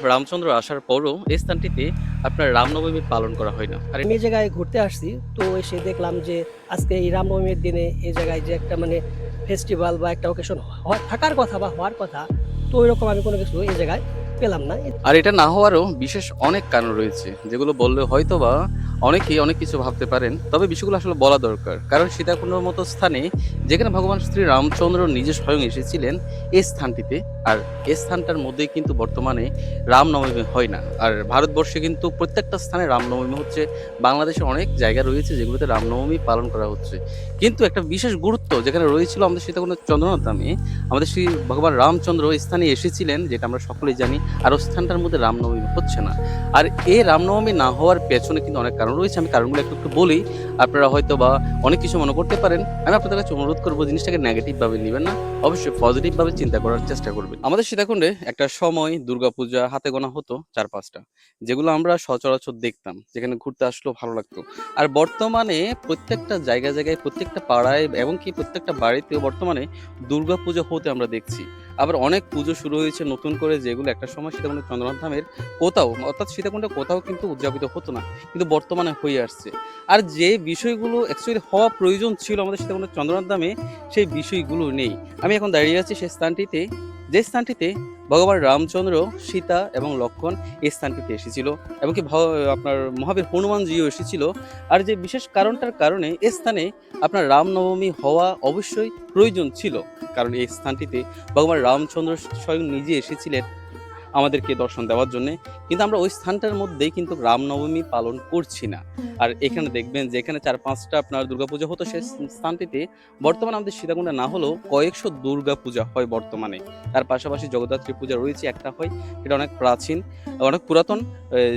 রামচন্দ্র আসার পরও এই স্থানটিতে আপনার রামনবমী পালন করা হয় না। আর আমি এই জায়গায় ঘুরতে আসছি, তো এসে দেখলাম যে আজকে এই রামনবমীর দিনে এই জায়গায় যে একটা ফেস্টিভ্যাল বা একটা অকেশন থাকার কথা বা হওয়ার কথা, তো ওইরকম আমি কোনো কিছু এই জায়গায় পেলাম না। আর এটা না হওয়ারও বিশেষ অনেক কারণ রয়েছে, যেগুলো বললে হয়তোবা অনেকেই অনেক কিছু ভাবতে পারেন, তবে বিষয়গুলো আসলে বলা দরকার। কারণ সীতাকুণ্ডের মতো স্থানে, যেখানে ভগবান শ্রী রামচন্দ্র নিজে স্বয়ং এসেছিলেন এই স্থানটিতে, আর এই স্থানটার মধ্যেই কিন্তু বর্তমানে রামনবমী হয় না। আর ভারতবর্ষে কিন্তু প্রত্যেকটা স্থানে রামনবমী হচ্ছে। বাংলাদেশে অনেক জায়গা রয়েছে যেগুলোতে রামনবমী পালন করা হচ্ছে, কিন্তু একটা বিশেষ গুরুত্ব যেখানে রয়েছিল আমাদের সীতাকুণ্ডের চন্দ্রনাথ ধামে, আমাদের শ্রী ভগবান রামচন্দ্র এই স্থানে এসেছিলেন, যেটা আমরা সকলেই জানি। আর ওই স্থানটার মধ্যে রামনবমী হচ্ছে না। আর এই রামনবমী না হওয়ার পেছনে কিন্তু অনেক কারণ রয়েছে। আমি কারণগুলো একটু একটু বলি, আপনারা হয়তো বা অনেক কিছু মনে করতে পারেন। আমি আপনাদের কাছে অনুরোধ করবো, জিনিসটাকে নেগেটিভ ভাবে নেবেন না, অবশ্যই পজিটিভ ভাবে চিন্তা করার চেষ্টা করবেন। আমাদের সীতাকুণ্ডে একটা সময় দুর্গাপূজা হাতে গোনা হতো 4-5টা, যেগুলো আমরা সচরাচর দেখতাম, যেখানে ঘুরতে আসলেও ভালো লাগতো। আর বর্তমানে প্রত্যেকটা জায়গায় জায়গায়, প্রত্যেকটা পাড়ায় এবং কি প্রত্যেকটা বাড়িতেও বর্তমানে দুর্গাপূজা হতে আমরা দেখছি। আবার অনেক পুজো শুরু হয়েছে নতুন করে, যেগুলো একটা সময় সীতাকুণ্ড চন্দ্রনাথ ধামের কোথাও, অর্থাৎ সীতাকুণ্ডে কোথাও কিন্তু উদযাপিত হতো না, কিন্তু বর্তমানে হয়ে আসছে। আর যে বিষয়গুলো অ্যাকচুয়ালি হওয়া প্রয়োজন ছিল আমাদের সীতাকুণ্ড চন্দ্রনাথ ধামে, সেই বিষয়গুলো নেই। আমি এখন দাঁড়িয়ে আছি সেই স্থানটিতে, যে স্থানটিতে ভগবান রামচন্দ্র, সীতা এবং লক্ষ্মণ এই স্থানটিতে এসেছিল, এবং কি আপনার মহাবীর হনুমানজিও এসেছিল। আর যে বিশেষ কারণটার কারণে এই স্থানে আপনার রামনবমী হওয়া অবশ্যই প্রয়োজন ছিল, কারণ এই স্থানটিতে ভগবান রামচন্দ্র স্বয়ং নিজে এসেছিলেন আমাদেরকে দর্শন দেওয়ার জন্য। কিন্তু আমরা ওই স্থানটার মধ্যেই কিন্তু রামনবমী পালন করছি না। আর এখানে দেখবেন যে এখানে 4-5টা আপনার দুর্গাপূজা হতো সেই স্থানটিতে, বর্তমানে আমাদের সীতাকুণ্ডে না হলেও কয়েকশো দুর্গাপূজা হয় বর্তমানে। তার পাশাপাশি জগদ্ধাত্রী পূজা রয়েছে একটা হয়, এটা অনেক প্রাচীন, অনেক পুরাতন,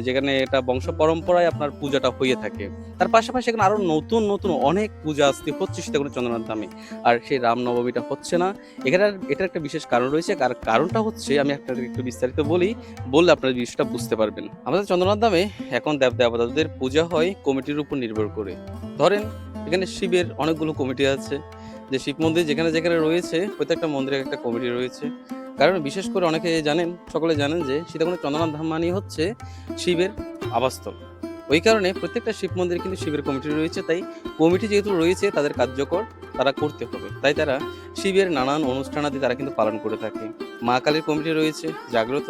যেখানে এটা বংশ পরম্পরায় আপনার পূজাটা হয়ে থাকে। তার পাশাপাশি এখানে আরো নতুন নতুন অনেক পূজা আসতে হচ্ছে সীতাকুণ্ড চন্দ্রনাথ ধামে, আর সেই রামনবমীটা হচ্ছে না। এখানে এটার একটা বিশেষ কারণ রয়েছে, আর কারণটা হচ্ছে, আমি আপনাদের একটু বিস্তারিত বলি, বললে আপনারা বিষয়টা বুঝতে পারবেন। আমাদের চন্দ্রনাথ ধামে এখন দেব দেবতাদের পূজা হয় কমিটির উপর নির্ভর করে। ধরেন এখানে শিবের অনেকগুলো কমিটি আছে, যে শিব মন্দির যেখানে যেখানে রয়েছে প্রত্যেকটা মন্দিরে একটা কমিটি রয়েছে। কারণ বিশেষ করে অনেকে জানেন, সকলে জানেন যে সীতাকুণ্ড চন্দ্রনাথ ধাম মানে হচ্ছে শিবের আবাসস্থল। ওই কারণে প্রত্যেকটা শিব মন্দিরে কিন্তু শিবের কমিটি রয়েছে। তাই কমিটি যেহেতু রয়েছে, তাদের কার্যকর তারা করতে হবে, তাই তারা শিবের নানান অনুষ্ঠানাদি তারা কিন্তু পালন করে থাকে। মা কালীর কমিটি রয়েছে জাগ্রত,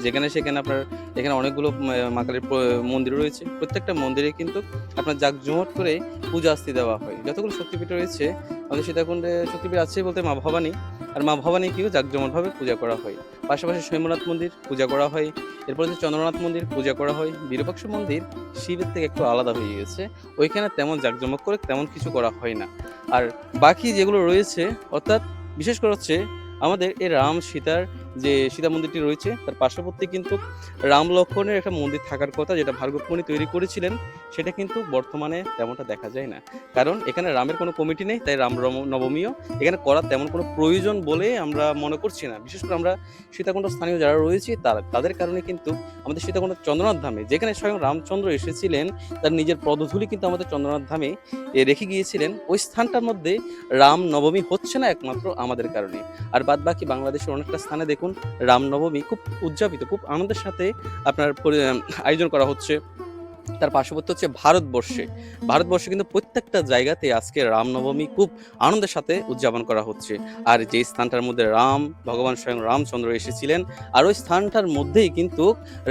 যেখানে সেখানে আপনার এখানে অনেকগুলো মা কালীর মন্দির রয়েছে। প্রত্যেকটা মন্দিরে কিন্তু আপনার জাঁকজমট করে পূজা আস্তি দেওয়া হয়। যতগুলো শক্তিপীঠ রয়েছে আমাদের সীতাকুণ্ডে, শক্তিপীঠ আছে বলতে মা ভবানী, আর মা ভবানীকেও জাঁকজমটভাবে পূজা করা হয়। পাশাপাশি শৈমনাথ মন্দির পূজা করা হয়, এরপর হচ্ছে চন্দ্রনাথ মন্দির পূজা করা হয়। বিরূপাক্ষ মন্দির শিবের থেকে একটু আলাদা হয়ে গেছে, ওইখানে তেমন জাঁকজমক করে তেমন কিছু করা হয় না। আর বাকি যেগুলো রয়েছে, অর্থাৎ বিশেষ করে হচ্ছে আমাদের এই রাম সীতার যে সীতা মন্দিরটি রয়েছে, তার পার্শ্ববর্তী কিন্তু রাম লক্ষ্মণের একটা মন্দির থাকার কথা, যেটা ভার্গবমণি তৈরি করেছিলেন, সেটা কিন্তু বর্তমানে তেমনটা দেখা যায় না। কারণ এখানে রামের কোনো কমিটি নেই, তাই নবমীও এখানে করার তেমন কোনো প্রয়োজন বলে আমরা মনে করছি না। বিশেষ করে আমরা সীতাকুণ্ড স্থানীয় যারা রয়েছে তাদের কারণে কিন্তু আমাদের সীতাকুণ্ড চন্দ্রনাথ ধামে, যেখানে স্বয়ং রামচন্দ্র এসেছিলেন, তার নিজের পদধূলি কিন্তু আমাদের চন্দ্রনাথ ধামে রেখে গিয়েছিলেন, ওই স্থানটার মধ্যে রাম নবমী হচ্ছে না একমাত্র আমাদের কারণে। আর বাদ বাকি বাংলাদেশের অনেকটা স্থানে দেখুন রামনবমী খুব উদযাপিত, খুব আনন্দের সাথে আপনার আয়োজন করা হচ্ছে। তার পার্শ্ববর্তী হচ্ছে ভারতবর্ষে কিন্তু প্রত্যেকটা জায়গাতে আজকে রামনবমী খুব আনন্দের সাথে উদযাপন করা হচ্ছে। আর যে স্থানটার মধ্যে ভগবান স্বয়ং রামচন্দ্র এসেছিলেন, আর ওই স্থানটার মধ্যেই কিন্তু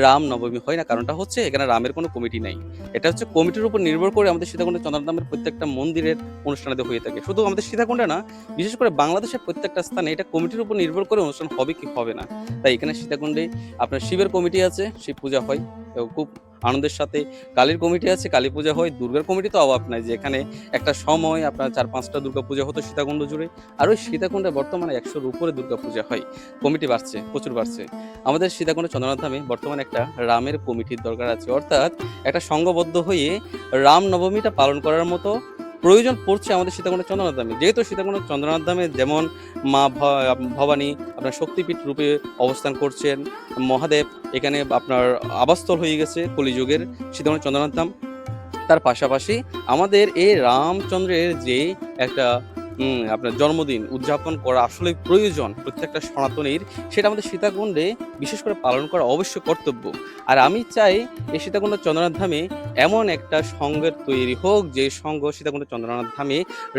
রামনবমী হয় না। কারণটা হচ্ছে এখানে রামের কোনো কমিটি নাই। এটা হচ্ছে কমিটির উপর নির্ভর করে আমাদের সীতাকুণ্ডে চন্দ্রনাথের প্রত্যেকটা মন্দিরের অনুষ্ঠানাদি হয়ে থাকে। শুধু আমাদের সীতাকুণ্ডে না, বিশেষ করে বাংলাদেশের প্রত্যেকটা স্থানে এটা কমিটির উপর নির্ভর করে অনুষ্ঠান হবে কি হবে না। তাই এখানে সীতাকুণ্ডে আপনার শিবের কমিটি আছে, শিব পূজা হয় খুব আনন্দের সাথে। কালীর কমিটি আছে, কালী পূজা হয়। দুর্গার কমিটি তো অভাব নাই, যেখানে একটা সময় আপনার 4-5টা দুর্গা পূজা হতো সীতাকুণ্ড জুড়ে। আর ওই সীতাকুণ্ডে বর্তমানে 100-র উপরে দুর্গা পূজা হয়। কমিটি বাড়ছে, প্রচুর বাড়ছে। আমাদের সীতাকুণ্ডে চন্দ্রনাথ ধামে বর্তমানে একটা রামের কমিটির দরকার আছে, অর্থাৎ একটা সংঘবদ্ধ হয়ে রাম নবমীটা পালন করার মতো প্রয়োজন পড়ছে আমাদের সীতাকুণ্ড চন্দ্রনাথ ধামে। যেহেতু সীতাকুণ্ড চন্দ্রনাথ ধামে যেমন মা ভবানী আপনার শক্তিপীঠ রূপে অবস্থান করছেন, মহাদেব এখানে আপনার আবাসস্থল হয়ে গেছে কলিযুগের সীতাকুণ্ড চন্দ্রনাথ ধাম। তার পাশাপাশি আমাদের এই রামচন্দ্রের যে একটা আপনার জন্মদিন উদযাপন করা আসলে প্রয়োজন প্রত্যেকটা সনাতনীর, সেটা আমাদের সীতাকুণ্ডে বিশেষ করে পালন করা অবশ্যই কর্তব্য। আর আমি চাই এই সীতাকুণ্ড চন্দ্রনাথ ধামে এমন একটা সংঘের তৈরি হোক, যে সংঘ সীতাকুণ্ড চন্দ্রনাথ ধামে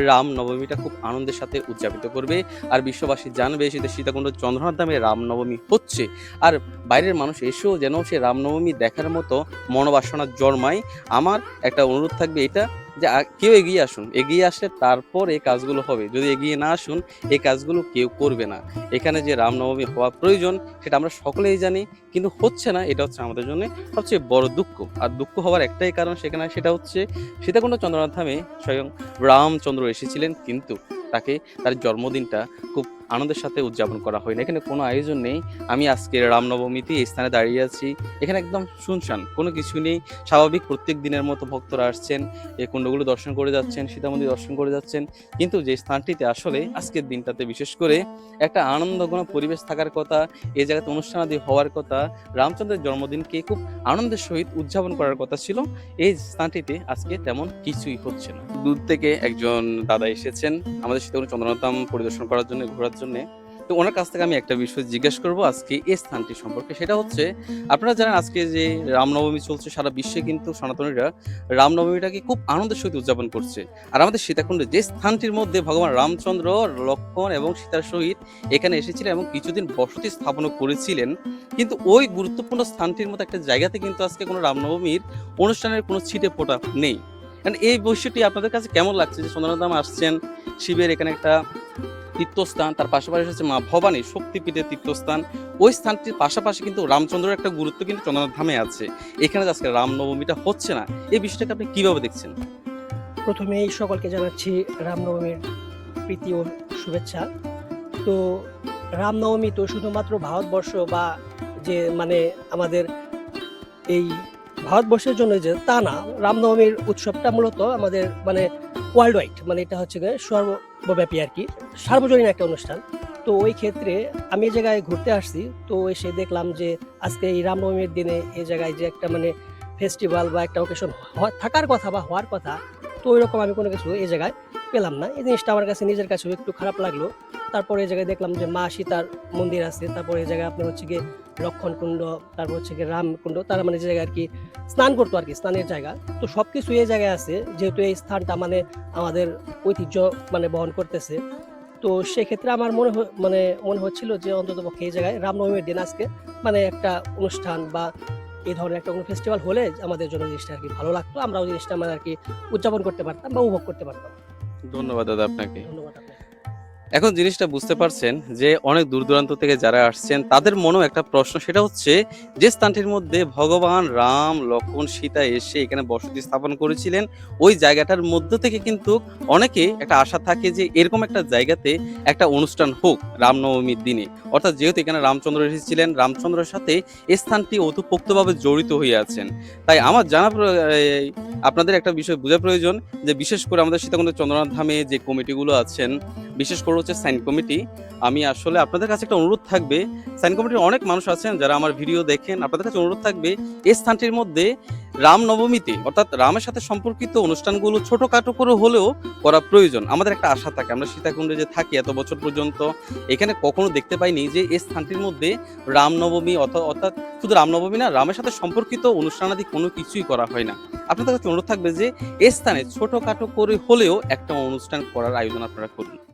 রামনবমীটা খুব আনন্দের সাথে উদযাপিত করবে, আর বিশ্ববাসী জানবে যে সীতাকুণ্ড চন্দ্রনাথ ধামে রামনবমী হচ্ছে। আর বাইরের মানুষ এসেও যেন সে রামনবমী দেখার মতো মনোবাসনা জন্মায়। আমার একটা অনুরোধ থাকবে এটা, যে কেউ এগিয়ে আসুন, এগিয়ে আসলে তারপর এই কাজগুলো হবে। যদি এগিয়ে না আসুন, এই কাজগুলো কেউ করবে না। এখানে যে রামনবমী হওয়া প্রয়োজন সেটা আমরা সকলেই জানি, কিন্তু হচ্ছে না। এটা হচ্ছে আমাদের জন্য সবচেয়ে বড় দুঃখ। আর দুঃখ হওয়ার একটাই কারণ সেখানে, সেটা হচ্ছে সীতাকুণ্ড চন্দ্রনাথ ধামে স্বয়ং রামচন্দ্র এসেছিলেন, কিন্তু তার জন্মদিনটা খুব আনন্দের সাথে উদযাপন করা হয় না। এখানে কোনো আয়োজন নেই। আমি আজকে রামনবমীতে এই স্থানে দাঁড়িয়ে আছি, এখানে একদম শুনশান, কোনো কিছু নেই। স্বাভাবিক প্রত্যেক দিনের মতো ভক্তরা আসছেন, এই কুণ্ডগুলো দর্শন করে যাচ্ছেন, সীতা মন্দির দর্শন করে যাচ্ছেন। কিন্তু যে স্থানটিতে আসলে আজকের দিনটাতে বিশেষ করে একটা আনন্দঘন পরিবেশ থাকার কথা, এই জায়গাতে অনুষ্ঠানাদি হওয়ার কথা, রামচন্দ্রের জন্মদিনকে খুব আনন্দের সহিত উদযাপন করার কথা ছিল, এই স্থানটিতে আজকে তেমন কিছুই হচ্ছে না। দূর থেকে একজন দাদা এসেছেন আমাদের সীতাকুণ্ড চন্দ্রনাথ ধাম পরিদর্শন করার জন্য, ঘোরার জন্য। তো ওনার কাছ থেকে আমি একটা বিষয় জিজ্ঞেস করব আজকে এই স্থানটি সম্পর্কে। সেটা হচ্ছে, আপনারা জানেন আজকে যে রামনবমী চলছে, সারা বিশ্বে কিন্তু সনাতনীরা রামনবমীটাকে খুব আনন্দের সহিত উদযাপন করছে। আর আমাদের সীতাকুণ্ডে যে স্থানটির মধ্যে ভগবান রামচন্দ্র, লক্ষ্মণ এবং সীতার সহিত এখানে এসেছিলেন এবং কিছুদিন বসতি স্থাপনও করেছিলেন, কিন্তু ওই গুরুত্বপূর্ণ স্থানটির মতো একটা জায়গাতে কিন্তু আজকে কোনো রামনবমীর অনুষ্ঠানের কোনো ছিটে ফোঁটা নেই। কারণ এই বৈশিষ্ট্যটি আপনাদের কাছে কেমন লাগছে, যে চন্দ্রনাথ ধাম আসছেন, শিবের এখানে একটা তীর্থস্থান, তার পাশাপাশি হচ্ছে মা ভবানী শক্তিপীঠের তীর্থস্থান, ওই স্থানটির পাশাপাশি কিন্তু রামচন্দ্রের একটা গুরুত্ব কিন্তু চন্দ্রনাথ ধামে আছে। এখানে যে আজকে রামনবমীটা হচ্ছে না, এই বিষয়টাকে আপনি কিভাবে দেখছেন? প্রথমেই সকলকে জানাচ্ছি রামনবমীর প্রীতি ও শুভেচ্ছা। তো রামনবমী তো শুধুমাত্র ভারতবর্ষ বা যে মানে আমাদের এই ভারতবর্ষের জন্য যে তা না, রামনবমীর উৎসবটা মূলত আমাদের মানে ওয়ার্ল্ড ওয়াইড, মানে এটা হচ্ছে গিয়ে সর্বব্যাপী আর কি, সার্বজনীন একটা অনুষ্ঠান। তো ওই ক্ষেত্রে আমি এই জায়গায় ঘুরতে আসছি, তো এসে দেখলাম যে আজকে এই রামনবমীর দিনে এই জায়গায় যে একটা মানে ফেস্টিভ্যাল বা একটা অকেশন থাকার কথা বা হওয়ার কথা, তো ওইরকম আমি কোনো কিছু এই জায়গায় পেলাম না। এই জিনিসটা আমার কাছে নিজের কাছেও একটু খারাপ লাগলো। তারপরে এই জায়গায় দেখলাম যে মা সীতার মন্দির আছে, তারপরে এই জায়গায় আপনার হচ্ছে গিয়ে লক্ষণ কুণ্ড, তারপর হচ্ছে গিয়ে রাম কুণ্ড, তারা মানে যে জায়গায় আর কি স্নান করতো আর কি, স্নানের জায়গা। তো সবকিছু এই জায়গায় আছে, যেহেতু এই স্থানটা মানে আমাদের ঐতিহ্য মানে বহন করতেছে। তো সেক্ষেত্রে আমার মনে হচ্ছিল যে অন্ততপক্ষে এই জায়গায় রামনবমীর দিন আজকে মানে একটা অনুষ্ঠান বা এই ধরনের একটা কোনো ফেস্টিভ্যাল হলে আমাদের জন্য জিনিসটা আর কি ভালো লাগতো, আমরাও জিনিসটা মানে আর কি উদযাপন করতে পারতাম বা উপভোগ করতে পারতাম। ধন্যবাদ দাদা আপনাকে। ধন্যবাদ আপনাকে। এখন জিনিসটা বুঝতে পারছেন যে অনেক দূর দূরান্ত থেকে যারা আসছেন তাদের মনেও একটা প্রশ্ন, সেটা হচ্ছে যে স্থানটির মধ্যে ভগবান রাম, লক্ষ্মণ, সীতা এসে এখানে বসতি স্থাপন করেছিলেন, ওই জায়গাটার মধ্য থেকে কিন্তু অনেকে একটা আশা থাকে যে এরকম একটা জায়গাতে একটা অনুষ্ঠান হোক রামনবমীর দিনে। অর্থাৎ যেহেতু এখানে রামচন্দ্র এসেছিলেন, রামচন্দ্রের সাথে এই স্থানটি ওতপ্রোক্তভাবে জড়িত হয়ে আছেন। তাই আমার আপনাদের একটা বিষয় বোঝা প্রয়োজন, যে বিশেষ করে আমাদের সীতাকুণ্ড চন্দ্রনাথ ধামে যে কমিটিগুলো আছেন, বিশেষ করে হচ্ছে সাইন কমিটি, আমি আসলে আপনাদের কাছে একটা অনুরোধ থাকবে, সাইন কমিটির অনেক মানুষ আছেন যারা আমার ভিডিও দেখেন, আপনাদের কাছে অনুরোধ থাকবে এই স্থানটির মধ্যে রামনবমীতে অর্থাৎ রামের সাথে সম্পর্কিত অনুষ্ঠানগুলো ছোটখাটো করে হলেও করা প্রয়োজন। আমাদের একটা আশা থাকে, আমরা সীতাকুণ্ডে যে থাকি এত বছর পর্যন্ত এখানে কখনো দেখতে পাইনি যে এই স্থানটির মধ্যে রামনবমী অর্থাৎ শুধু রামনবমী না, রামের সাথে সম্পর্কিত অনুষ্ঠানাদি কোনো কিছুই করা হয় না। আপনাদের কাছে অনুরোধ থাকবে যে এই স্থানে ছোটখাটো করে হলেও একটা অনুষ্ঠান করার আয়োজন আপনারা করুন।